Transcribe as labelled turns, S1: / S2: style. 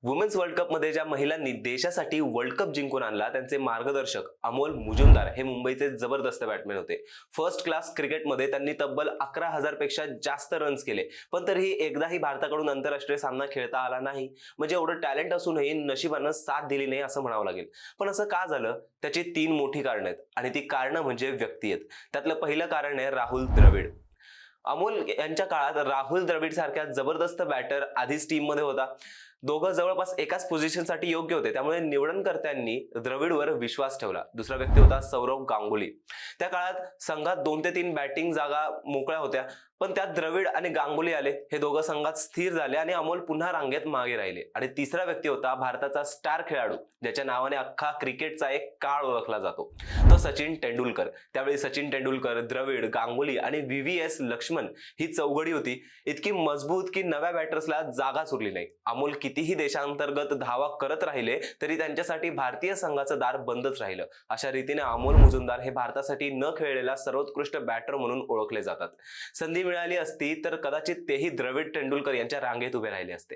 S1: Women's world cup मध्ये ज्या महिलांनी देशासाठी वर्ल्ड कप जिंकून आणला त्यांचे मार्गदर्शक अमोल मुजुमदार हे मुंबईचे जबरदस्त बॅटमॅन होते। फर्स्ट क्लास क्रिकेटमध्ये त्यांनी तब्बल 11,000 पेक्षा जास्त रन्स केले, पण तरीही एकदाही भारताकडून आंतरराष्ट्रीय सामना खेळता आला नाही। म्हणजे एवढं टॅलेंट असूनही नशिबानं साथ दिली नाही असं म्हणावं लागेल। पण असं का झालं? त्याची 3 मोठी कारणं आहेत आणि ती कारणं म्हणजे व्यक्ती आहेत। त्यातलं पहिलं कारण आहे राहुल द्रविड। अमोल यांच्या काळात राहुल द्रविड सारख्या जबरदस्त बॅटर आधीच टीम मध्ये होता। दोघं जवळपास एकाच पोझिशनसाठी योग्य होते, त्यामुळे निवडणकर्त्यांनी द्रविडवर विश्वास ठेवला। दुसरा व्यक्ती होता सौरव गांगुली। त्या काळात संघात 2 ते 3 बॅटिंग जागा मोकळ्या होत्या, पण त्यात द्रविड आणि गांगुली आले। हे दोघं संघात स्थिर झाले आणि अमोल पुन्हा रांगेत मागे राहिले। आणि तिसरा व्यक्ती होता भारताचा स्टार खेळाडू, ज्याच्या नावाने अख्खा क्रिकेटचा एक काळ ओळखला जातो, तो सचिन तेंडुलकर। त्यावेळी सचिन तेंडुलकर, द्रविड, गांगुली आणि व्हीव्हीएस लक्ष्मण ही चौघडी होती, इतकी मजबूत की नव्या बॅटर्सला जागाच उरली नाही। अमोल कितीही देशांतर्गत धावा करत राहिले तरी त्यांच्यासाठी भारतीय संघाचं दार बंदच राहिलं। अशा रीतीने अमोल मुजुमदार हे भारतासाठी न खेळलेला सर्वोत्कृष्ट बॅटर म्हणून ओळखले जातात। संधी मिळाली असती तर कदाचित तेही द्रविड, तेंडुलकर यांच्या रांगेत उभे राहिले असते।